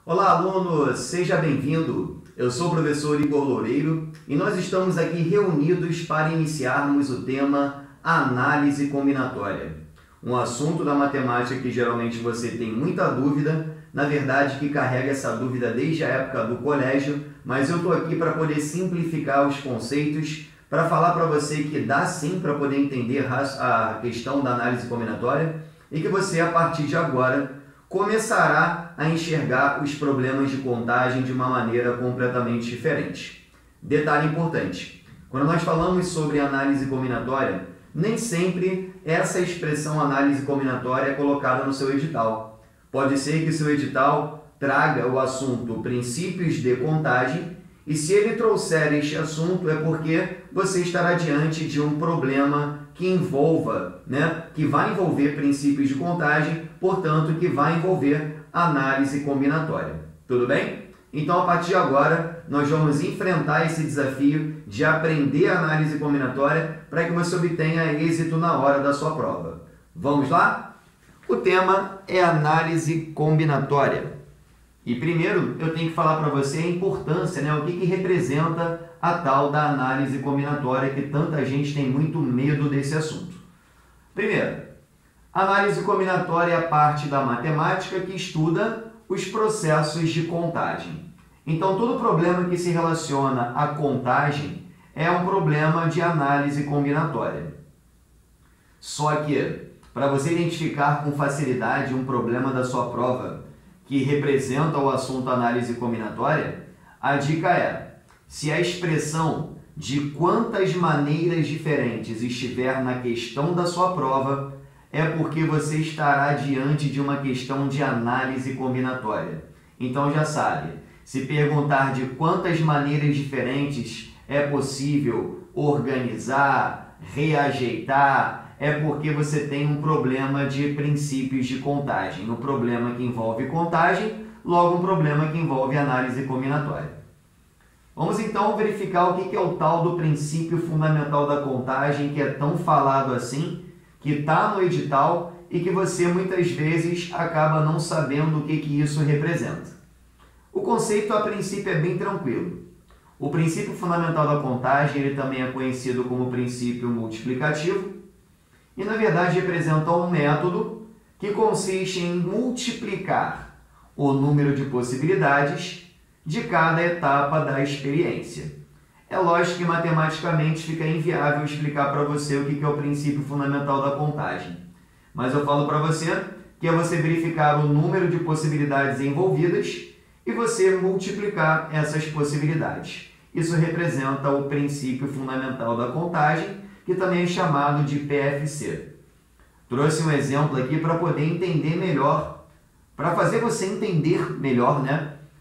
Olá, aluno! Seja bem-vindo! Eu sou o professor Igor Loureiro e nós estamos aqui reunidos para iniciarmos o tema Análise Combinatória. Um assunto da matemática que geralmente você tem muita dúvida, na verdade que carrega essa dúvida desde a época do colégio, mas eu estou aqui para poder simplificar os conceitos, para falar para você que dá sim para poder entender a questão da análise combinatória e que você, a partir de agora, começará a enxergar os problemas de contagem de uma maneira completamente diferente. Detalhe importante, quando nós falamos sobre análise combinatória, nem sempre essa expressão análise combinatória é colocada no seu edital. Pode ser que o seu edital traga o assunto princípios de contagem e se ele trouxer este assunto é porque você estará diante de um problema que envolva, que vai envolver princípios de contagem, portanto, que vai envolver análise combinatória. Tudo bem? Então, a partir de agora, nós vamos enfrentar esse desafio de aprender a análise combinatória para que você obtenha êxito na hora da sua prova. Vamos lá? O tema é análise combinatória. E primeiro, eu tenho que falar para você a importância, o que representa a tal da análise combinatória, que tanta gente tem muito medo desse assunto. Primeiro, análise combinatória é a parte da matemática que estuda os processos de contagem. Então, todo problema que se relaciona à contagem é um problema de análise combinatória. Só que, para você identificar com facilidade um problema da sua prova que representa o assunto análise combinatória, a dica é: se a expressão de quantas maneiras diferentes estiver na questão da sua prova, é porque você estará diante de uma questão de análise combinatória. Então já sabe, se perguntar de quantas maneiras diferentes é possível organizar, reajeitar, é porque você tem um problema de princípios de contagem. Um problema que envolve contagem, logo um problema que envolve análise combinatória. Vamos então verificar o que é o tal do princípio fundamental da contagem, que é tão falado assim, que está no edital e que você muitas vezes acaba não sabendo o que isso representa. O conceito, a princípio, é bem tranquilo. O princípio fundamental da contagem ele também é conhecido como princípio multiplicativo e, na verdade, representa um método que consiste em multiplicar o número de possibilidades de cada etapa da experiência. É lógico que matematicamente fica inviável explicar para você o que é o princípio fundamental da contagem. Mas eu falo para você que é você verificar o número de possibilidades envolvidas e você multiplicar essas possibilidades. Isso representa o princípio fundamental da contagem, que também é chamado de PFC. Trouxe um exemplo aqui para poder entender melhor, para fazer você entender melhor,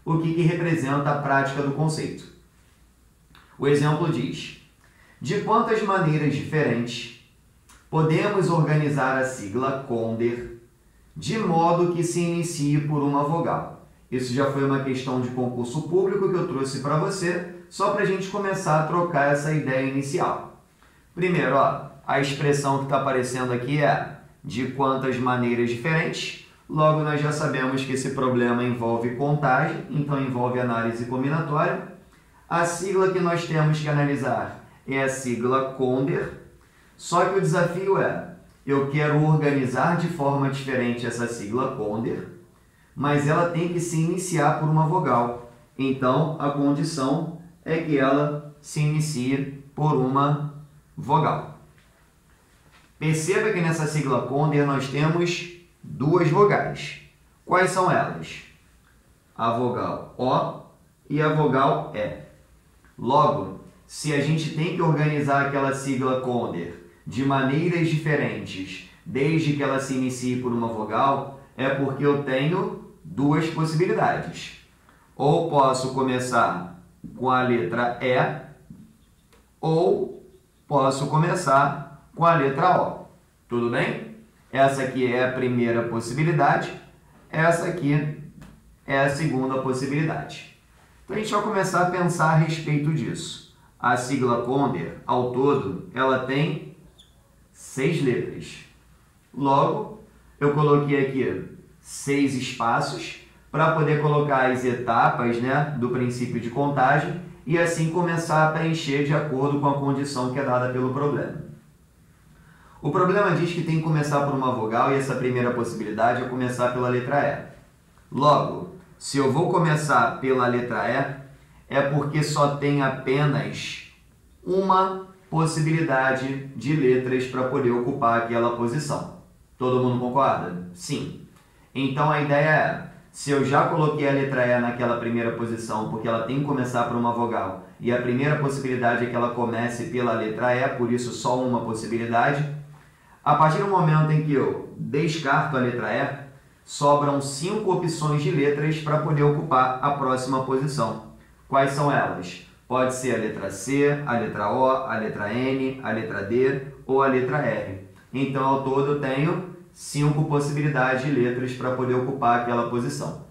o que representa a prática do conceito. O exemplo diz: de quantas maneiras diferentes podemos organizar a sigla Conder de modo que se inicie por uma vogal? Isso já foi uma questão de concurso público que eu trouxe para você, só para a gente começar a trocar essa ideia inicial. Primeiro, a expressão que está aparecendo aqui é de quantas maneiras diferentes. Logo, nós já sabemos que esse problema envolve contagem, então envolve análise combinatória. A sigla que nós temos que analisar é a sigla Conder, só que o desafio é: eu quero organizar de forma diferente essa sigla Conder, mas ela tem que se iniciar por uma vogal. Então, a condição é que ela se inicie por uma vogal. Perceba que nessa sigla Conder nós temos duas vogais. Quais são elas? A vogal O e a vogal E. Logo, se a gente tem que organizar aquela sigla Conder de maneiras diferentes, desde que ela se inicie por uma vogal, é porque eu tenho duas possibilidades. Ou posso começar com a letra E, ou posso começar com a letra O. Tudo bem? Essa aqui é a primeira possibilidade, essa aqui é a segunda possibilidade. Então, a gente vai começar a pensar a respeito disso. A sigla Conder, ao todo, ela tem 6 letras. Logo, eu coloquei aqui 6 espaços para poder colocar as etapas, né, do princípio de contagem e assim começar a preencher de acordo com a condição que é dada pelo problema. O problema diz que tem que começar por uma vogal e essa primeira possibilidade é começar pela letra E. Logo, se eu vou começar pela letra E, é porque só tem apenas uma possibilidade de letras para poder ocupar aquela posição. Todo mundo concorda? Sim. Então a ideia é, se eu já coloquei a letra E naquela primeira posição, porque ela tem que começar por uma vogal, e a primeira possibilidade é que ela comece pela letra E, por isso só uma possibilidade, a partir do momento em que eu descarto a letra E, sobram 5 opções de letras para poder ocupar a próxima posição. Quais são elas? Pode ser a letra C, a letra O, a letra N, a letra D ou a letra R. Então, ao todo, eu tenho 5 possibilidades de letras para poder ocupar aquela posição.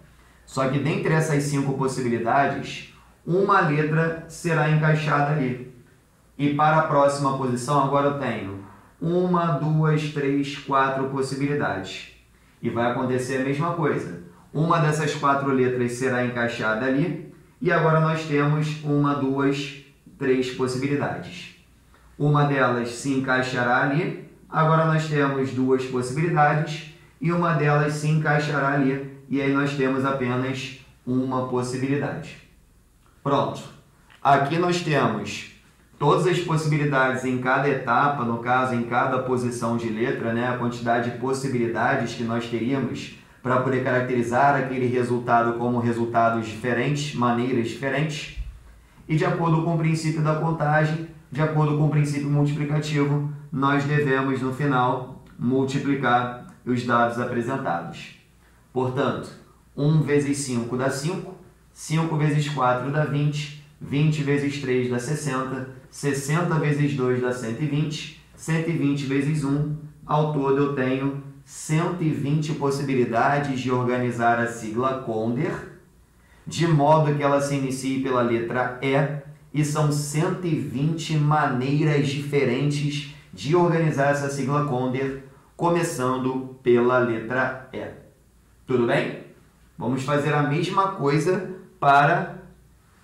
Só que dentre essas 5 possibilidades, uma letra será encaixada ali. E para a próxima posição, agora eu tenho 1, 2, 3, 4 possibilidades. E vai acontecer a mesma coisa. Uma dessas 4 letras será encaixada ali. E agora nós temos 1, 2, 3 possibilidades. Uma delas se encaixará ali. Agora nós temos 2 possibilidades. E uma delas se encaixará ali. E aí nós temos apenas uma possibilidade. Pronto. Aqui nós temos todas as possibilidades em cada etapa, no caso, em cada posição de letra, né? A quantidade de possibilidades que nós teríamos para poder caracterizar aquele resultado como resultados diferentes, maneiras diferentes. E de acordo com o princípio da contagem, de acordo com o princípio multiplicativo, nós devemos, no final, multiplicar os dados apresentados. Portanto, 1 vezes 5 dá 5, 5 vezes 4 dá 20, 20 vezes 3 dá 60, 60 vezes 2 dá 120, 120 vezes 1, ao todo eu tenho 120 possibilidades de organizar a sigla Conder, de modo que ela se inicie pela letra E, e são 120 maneiras diferentes de organizar essa sigla Conder, começando pela letra E. Tudo bem? Vamos fazer a mesma coisa para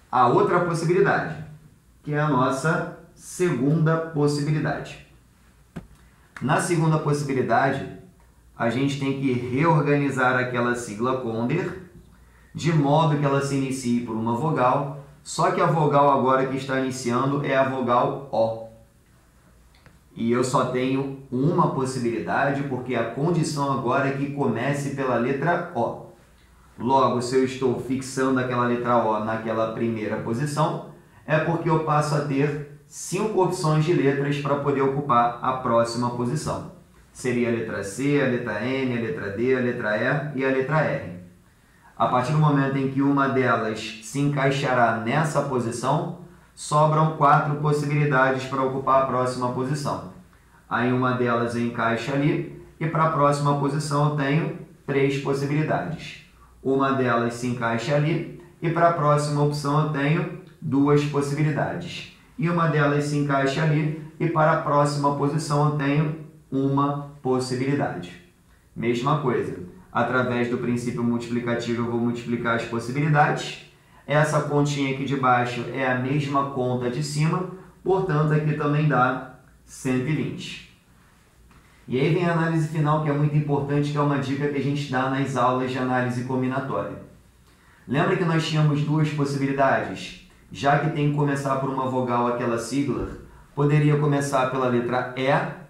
a outra possibilidade, que é a nossa segunda possibilidade. Na segunda possibilidade, a gente tem que reorganizar aquela sigla Conder, de modo que ela se inicie por uma vogal, só que a vogal agora que está iniciando é a vogal O. E eu só tenho uma possibilidade, porque a condição agora é que comece pela letra O. Logo, se eu estou fixando aquela letra O naquela primeira posição, é porque eu passo a ter 5 opções de letras para poder ocupar a próxima posição. Seria a letra C, a letra N, a letra D, a letra E e a letra R. A partir do momento em que uma delas se encaixará nessa posição, sobram 4 possibilidades para ocupar a próxima posição. Aí uma delas eu encaixo ali e para a próxima posição eu tenho 3 possibilidades. Uma delas se encaixa ali e para a próxima opção eu tenho 2 possibilidades. E uma delas se encaixa ali e para a próxima posição eu tenho uma possibilidade. Mesma coisa, através do princípio multiplicativo eu vou multiplicar as possibilidades. Essa continha aqui de baixo é a mesma conta de cima, portanto aqui também dá 120. E aí vem a análise final, que é muito importante, que é uma dica que a gente dá nas aulas de análise combinatória. Lembra que nós tínhamos 2 possibilidades? Já que tem que começar por uma vogal aquela sigla, poderia começar pela letra E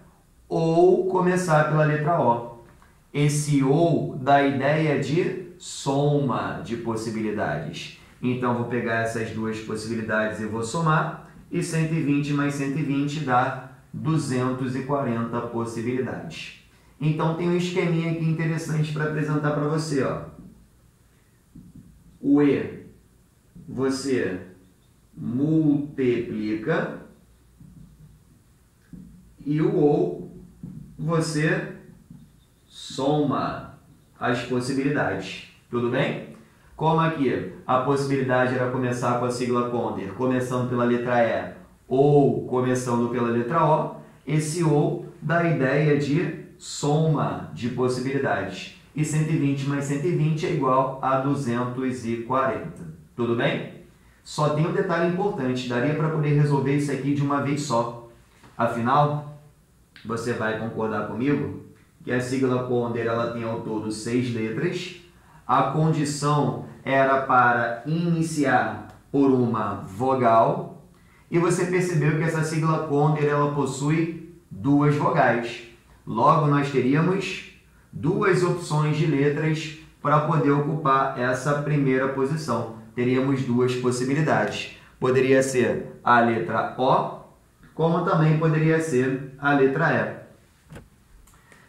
ou começar pela letra O. Esse ou dá a ideia de soma de possibilidades. Então, vou pegar essas 2 possibilidades e vou somar, e 120 mais 120 dá 240 possibilidades. Então, tem um esqueminha aqui interessante para apresentar para você. Ó. O E, você multiplica, e o OU, você soma as possibilidades. Tudo bem? Como aqui a possibilidade era começar com a sigla Conder, começando pela letra E ou começando pela letra O, esse OU dá a ideia de soma de possibilidades. e 120 mais 120 é igual a 240. Tudo bem? Só tem um detalhe importante, daria para poder resolver isso aqui de uma vez só. Afinal, você vai concordar comigo que a sigla Konder ela tem ao todo 6 letras. A condição era para iniciar por uma vogal. E você percebeu que essa sigla Konder ela possui 2 vogais. Logo, nós teríamos 2 opções de letras para poder ocupar essa primeira posição. Teríamos 2 possibilidades. Poderia ser a letra O, como também poderia ser a letra E.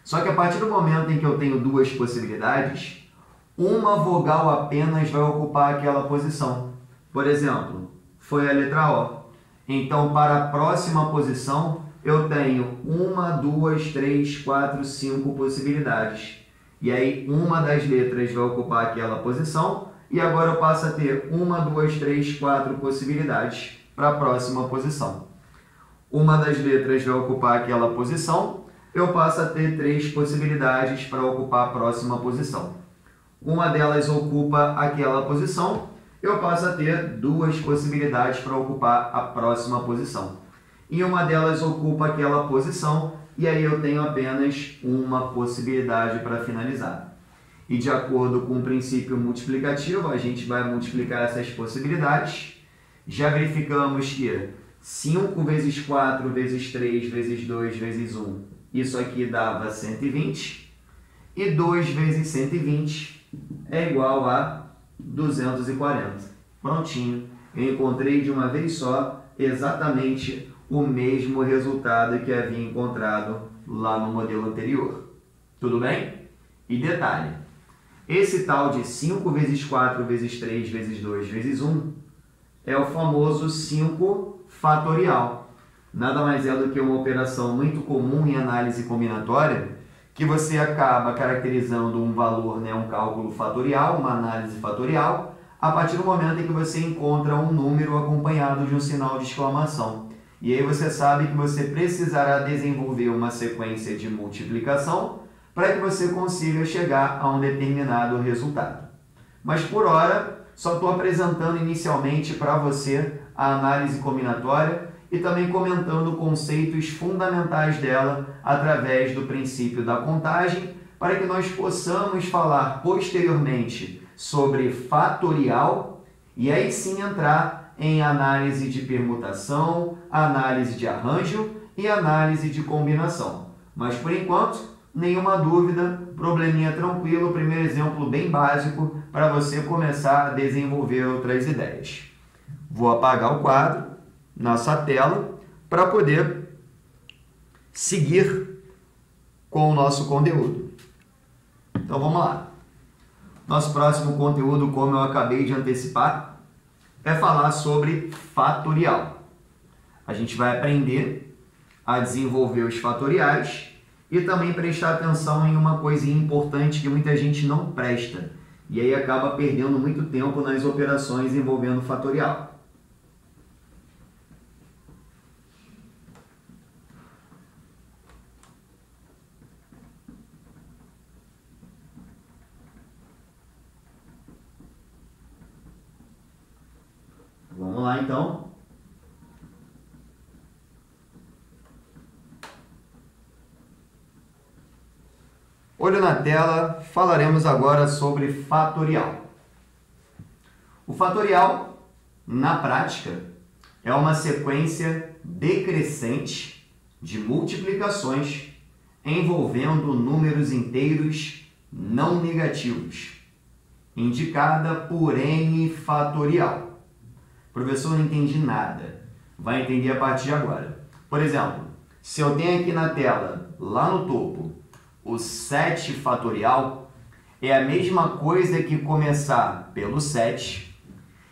Só que a partir do momento em que eu tenho 2 possibilidades, uma vogal apenas vai ocupar aquela posição. Por exemplo, foi a letra O. Então, para a próxima posição, eu tenho 1, 2, 3, 4, 5 possibilidades. E aí, uma das letras vai ocupar aquela posição. E agora eu passo a ter 1, 2, 3, 4 possibilidades para a próxima posição. Uma das letras vai ocupar aquela posição. Eu passo a ter 3 possibilidades para ocupar a próxima posição. Uma delas ocupa aquela posição. Eu passo a ter 2 possibilidades para ocupar a próxima posição. E uma delas ocupa aquela posição, e aí eu tenho apenas uma possibilidade para finalizar. E de acordo com o princípio multiplicativo, a gente vai multiplicar essas possibilidades. Já verificamos que 5 vezes 4 vezes 3 vezes 2 vezes 1, isso aqui dava 120. E 2 vezes 120 é igual a 240. Prontinho. Eu encontrei de uma vez só exatamente o mesmo resultado que havia encontrado lá no modelo anterior. Tudo bem? E detalhe, esse tal de 5 vezes 4 vezes 3 vezes 2 vezes 1 é o famoso 5 fatorial. Nada mais é do que uma operação muito comum em análise combinatória, que você acaba caracterizando um valor, um cálculo fatorial, uma análise fatorial, a partir do momento em que você encontra um número acompanhado de um sinal de exclamação. E aí você sabe que você precisará desenvolver uma sequência de multiplicação para que você consiga chegar a um determinado resultado. Mas por hora, só estou apresentando inicialmente para você a análise combinatória e também comentando conceitos fundamentais dela através do princípio da contagem, para que nós possamos falar posteriormente sobre fatorial e aí sim entrar em análise de permutação, análise de arranjo e análise de combinação. Mas por enquanto, nenhuma dúvida, probleminha tranquilo, primeiro exemplo bem básico para você começar a desenvolver outras ideias. Vou apagar o quadro, nossa tela, para poder seguir com o nosso conteúdo. Então vamos lá. Nosso próximo conteúdo, como eu acabei de antecipar, é falar sobre fatorial. A gente vai aprender a desenvolver os fatoriais e também prestar atenção em uma coisinha importante que muita gente não presta e aí acaba perdendo muito tempo nas operações envolvendo fatorial. Vamos lá, então. Olho na tela, falaremos agora sobre fatorial. O fatorial, na prática, é uma sequência decrescente de multiplicações envolvendo números inteiros não negativos, indicada por n fatorial. Professor, não entendi nada. Vai entender a partir de agora. Por exemplo, se eu tenho aqui na tela, lá no topo, o 7 fatorial, é a mesma coisa que começar pelo 7,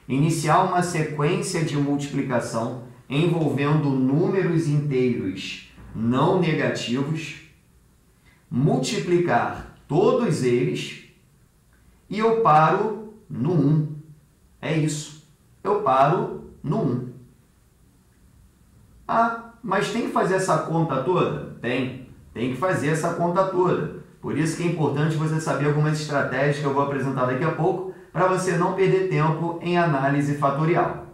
iniciar uma sequência de multiplicação envolvendo números inteiros não negativos, multiplicar todos eles e eu paro no 1. É isso. Eu paro no 1. Ah, mas tem que fazer essa conta toda? Tem que fazer essa conta toda. Por isso que é importante você saber algumas estratégias que eu vou apresentar daqui a pouco, para você não perder tempo em análise fatorial.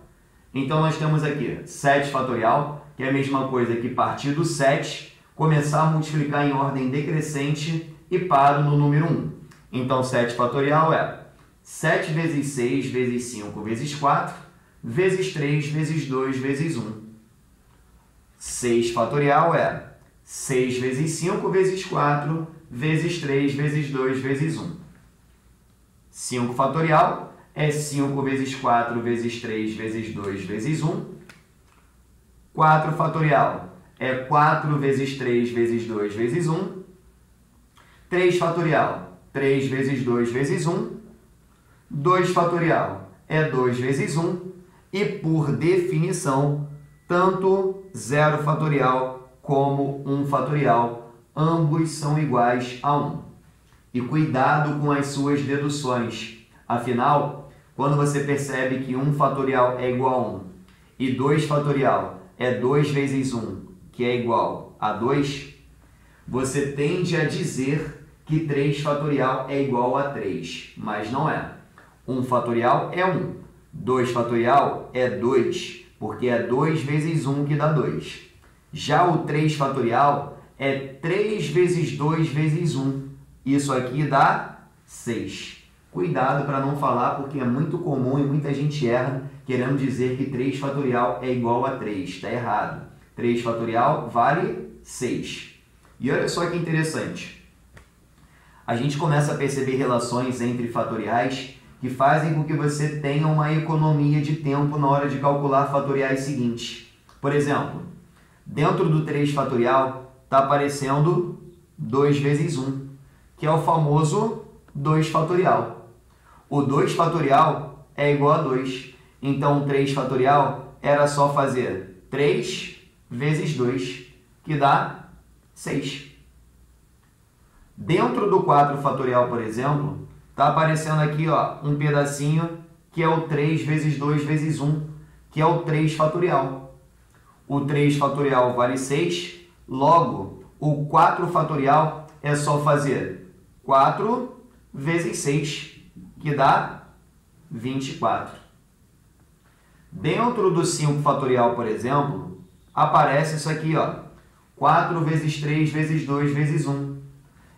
Então, nós temos aqui 7 fatorial, que é a mesma coisa que partir do 7, começar a multiplicar em ordem decrescente e paro no número 1. Então, 7 fatorial é 7 vezes 6 vezes 5 vezes 4, vezes 3 vezes 2 vezes 1. 6 fatorial é 6 vezes 5 vezes 4, vezes 3 vezes 2 vezes 1. 5 fatorial é 5 vezes 4 vezes 3 vezes 2 vezes 1. 4 fatorial é 4 vezes 3 vezes 2 vezes 1. 3 fatorial, 3 vezes 2 vezes 1. 2 fatorial é 2 vezes 1. E, por definição, tanto 0 fatorial como 1 fatorial, ambos são iguais a 1. E cuidado com as suas deduções. Afinal, quando você percebe que 1 fatorial é igual a 1 e 2 fatorial é 2 vezes 1, que é igual a 2, você tende a dizer que 3 fatorial é igual a 3, mas não é. 1 fatorial é 1, 2 fatorial é 2, porque é 2 vezes 1 que dá 2. Já o 3 fatorial é 3 vezes 2 vezes 1. Isso aqui dá 6. Cuidado para não falar, porque é muito comum e muita gente erra querendo dizer que 3 fatorial é igual a 3. Está errado. 3 fatorial vale 6. E olha só que interessante. A gente começa a perceber relações entre fatoriais que fazem com que você tenha uma economia de tempo na hora de calcular fatoriais seguintes. Por exemplo, dentro do 3 fatorial está aparecendo 2 vezes 1, que é o famoso 2 fatorial. O 2 fatorial é igual a 2, então 3 fatorial era só fazer 3 vezes 2, que dá 6. Dentro do 4 fatorial, por exemplo, está aparecendo aqui um pedacinho que é o 3 vezes 2 vezes 1, que é o 3 fatorial. O 3 fatorial vale 6, logo o 4 fatorial é só fazer 4 vezes 6, que dá 24. Dentro do 5 fatorial, por exemplo, aparece isso aqui, 4 vezes 3 vezes 2 vezes 1.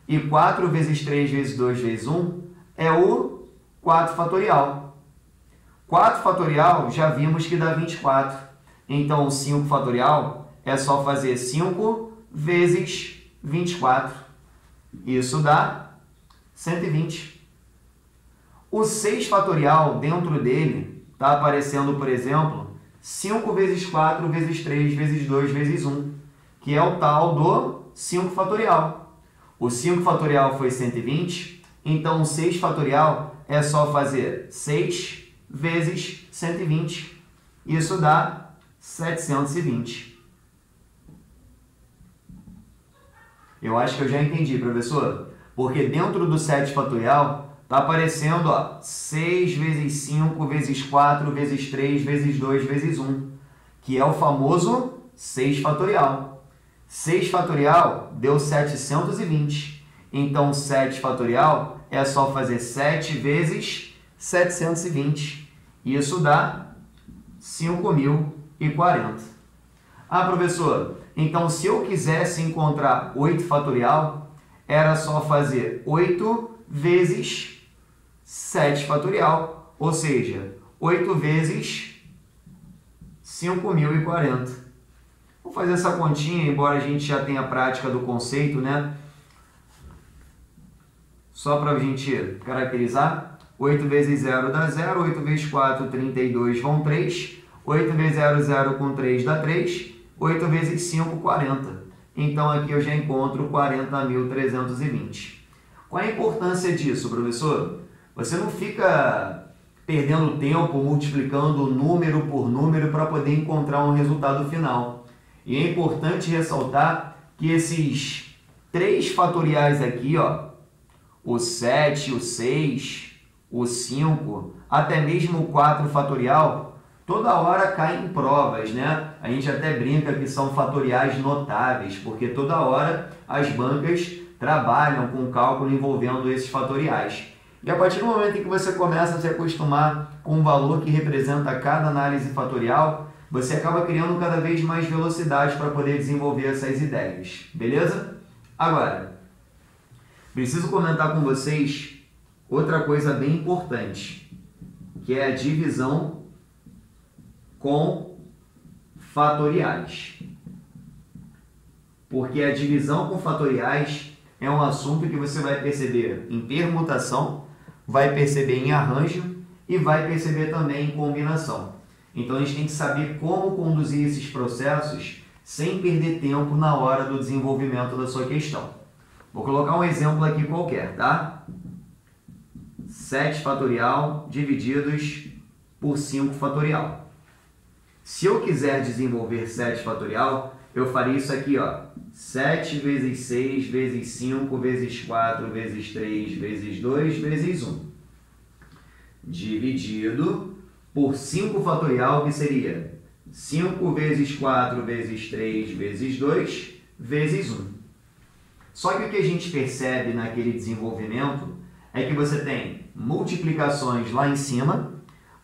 E 4 vezes 3 vezes 2 vezes 1 é o 4 fatorial. 4 fatorial já vimos que dá 24. Então, o 5 fatorial é só fazer 5 vezes 24. Isso dá 120. O 6 fatorial, dentro dele, está aparecendo, por exemplo, 5 vezes 4 vezes 3 vezes 2 vezes 1, que é o tal do 5 fatorial. O 5 fatorial foi 120, então o 6 fatorial é só fazer 6 vezes 120. Isso dá 720. Eu acho que eu já entendi, professor. Porque dentro do 7 fatorial está aparecendo 6 vezes 5 vezes 4 vezes 3 vezes 2 vezes 1, que é o famoso 6 fatorial. 6 fatorial deu 720. Então, 7 fatorial é só fazer 7 vezes 720. Isso dá 5.040. Ah, professor, então se eu quisesse encontrar 8 fatorial, era só fazer 8 vezes 7 fatorial, ou seja, 8 vezes 5.040. Vou fazer essa continha, embora a gente já tenha prática do conceito, né? Só para a gente caracterizar. 8 vezes 0 dá 0, 8 vezes 4, 32, vão 3. 8 vezes 0, 0 com 3 dá 3. 8 vezes 5, 40. Então, aqui eu já encontro 40.320. Qual é a importância disso, professor? Você não fica perdendo tempo multiplicando número por número para poder encontrar um resultado final. E é importante ressaltar que esses 3 fatoriais aqui, o 7, o 6, o 5, até mesmo o 4 fatorial, toda hora cai em provas, né? A gente até brinca que são fatoriais notáveis, porque toda hora as bancas trabalham com cálculo envolvendo esses fatoriais. E a partir do momento em que você começa a se acostumar com o valor que representa cada análise fatorial, você acaba criando cada vez mais velocidade para poder desenvolver essas ideias. Beleza? Agora, preciso comentar com vocês outra coisa bem importante, que é a divisão com fatoriais. Porque a divisão com fatoriais é um assunto que você vai perceber em permutação, vai perceber em arranjo e vai perceber também em combinação. Então a gente tem que saber como conduzir esses processos sem perder tempo na hora do desenvolvimento da sua questão. Vou colocar um exemplo aqui qualquer, tá? 7 fatorial divididos por 5 fatorial. Se eu quiser desenvolver 7 fatorial, eu faria isso aqui, ó. 7 vezes 6 vezes 5 vezes 4 vezes 3 vezes 2 vezes 1. Dividido por 5 fatorial, que seria 5 vezes 4 vezes 3 vezes 2 vezes 1. Só que o que a gente percebe naquele desenvolvimento é que você tem multiplicações lá em cima,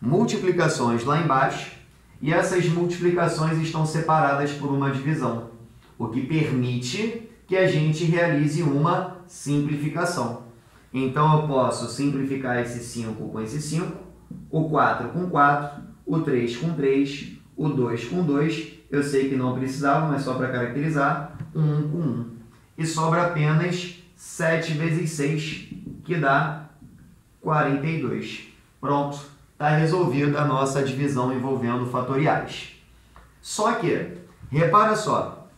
multiplicações lá embaixo, e essas multiplicações estão separadas por uma divisão, o que permite que a gente realize uma simplificação. Então eu posso simplificar esse 5 com esse 5, o 4 com 4, o 3 com 3, o 2 com 2, eu sei que não precisava, mas só para caracterizar, 1 com 1. E sobra apenas 7 vezes 6, que dá 42. Pronto, está resolvida a nossa divisão envolvendo fatoriais. Só que, repara só,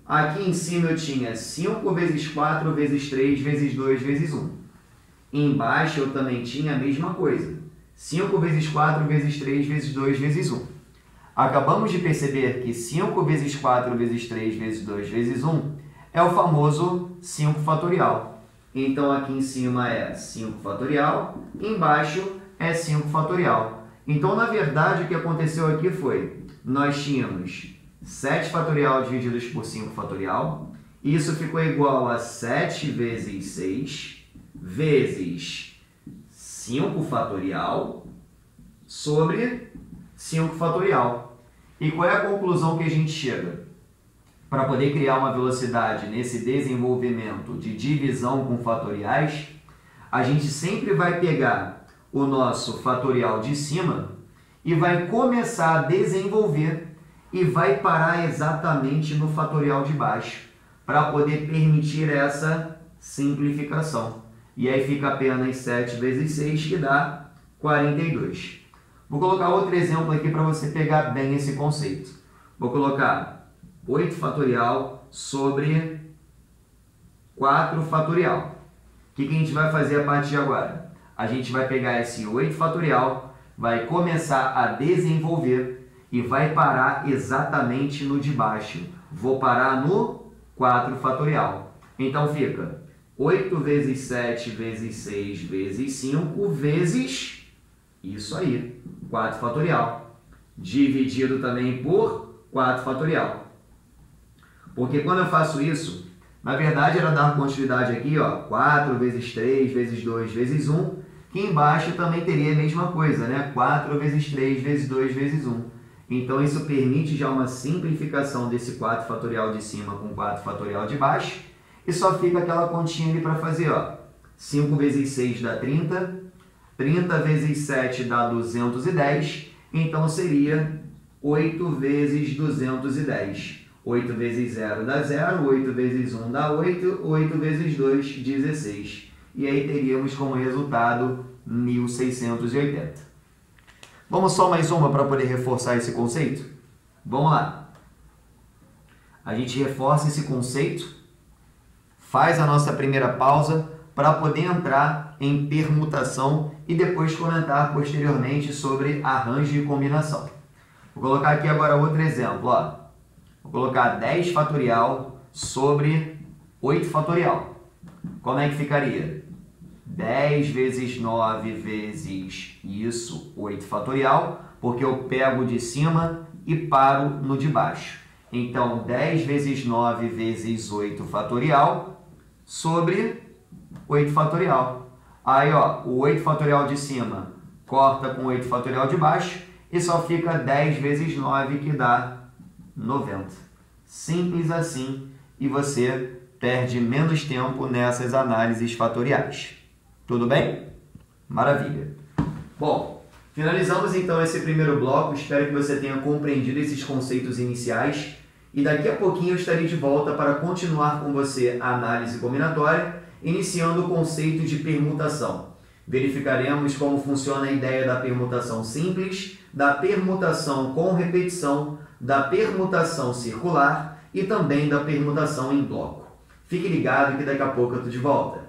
aqui em cima eu tinha 5 vezes 4 vezes 3 vezes 2 vezes 1. Embaixo eu também tinha a mesma coisa, 5 vezes 4 vezes 3 vezes 2 vezes 1. Acabamos de perceber que 5 vezes 4 vezes 3 vezes 2 vezes 1 é o famoso 5 fatorial. Então aqui em cima é 5 fatorial, embaixo é 5 fatorial. Então, na verdade, o que aconteceu aqui foi, nós tínhamos 7 fatorial divididos por 5 fatorial, isso ficou igual a 7 vezes 6 vezes 5 fatorial sobre 5 fatorial. E qual é a conclusão que a gente chega? Para poder criar uma velocidade nesse desenvolvimento de divisão com fatoriais, a gente sempre vai pegar o nosso fatorial de cima e vai começar a desenvolver e vai parar exatamente no fatorial de baixo, para poder permitir essa simplificação. E aí fica apenas 7 vezes 6, que dá 42. Vou colocar outro exemplo aqui para você pegar bem esse conceito. Vou colocar 8 fatorial sobre 4 fatorial. O que a gente vai fazer a partir de agora? A gente vai pegar esse 8 fatorial, vai começar a desenvolver e vai parar exatamente no de baixo. Vou parar no 4 fatorial. Então fica 8 vezes 7 vezes 6 vezes 5 vezes isso aí, 4 fatorial. Dividido também por 4 fatorial. Porque quando eu faço isso, na verdade era dar continuidade aqui, ó, 4 vezes 3 vezes 2 vezes 1, que embaixo também teria a mesma coisa, né? 4 vezes 3 vezes 2 vezes 1. Então isso permite já uma simplificação desse 4 fatorial de cima com 4 fatorial de baixo, e só fica aquela continha ali para fazer, ó. 5 vezes 6 dá 30, 30 vezes 7 dá 210, então seria 8 vezes 210. 8 vezes 0 dá 0, 8 vezes 1 dá 8, 8 vezes 2, 16. E aí teríamos como resultado 1680. Vamos só mais uma para poder reforçar esse conceito? Vamos lá. A gente reforça esse conceito, faz a nossa primeira pausa para poder entrar em permutação e depois comentar posteriormente sobre arranjo e combinação. Vou colocar aqui agora outro exemplo, ó. Vou colocar 10 fatorial sobre 8 fatorial. Como é que ficaria? 10 vezes 9 vezes isso, 8 fatorial, porque eu pego de cima e paro no de baixo. Então, 10 vezes 9 vezes 8 fatorial, sobre 8 fatorial. Aí, ó, o 8 fatorial de cima corta com o 8 fatorial de baixo e só fica 10 vezes 9, que dá 90. Simples assim, e você perde menos tempo nessas análises fatoriais. Tudo bem? Maravilha! Bom, finalizamos então esse primeiro bloco. Espero que você tenha compreendido esses conceitos iniciais e daqui a pouquinho eu estarei de volta para continuar com você a análise combinatória, iniciando o conceito de permutação. Verificaremos como funciona a ideia da permutação simples, da permutação com repetição, da permutação circular e também da permutação em bloco. Fique ligado que daqui a pouco eu estou de volta.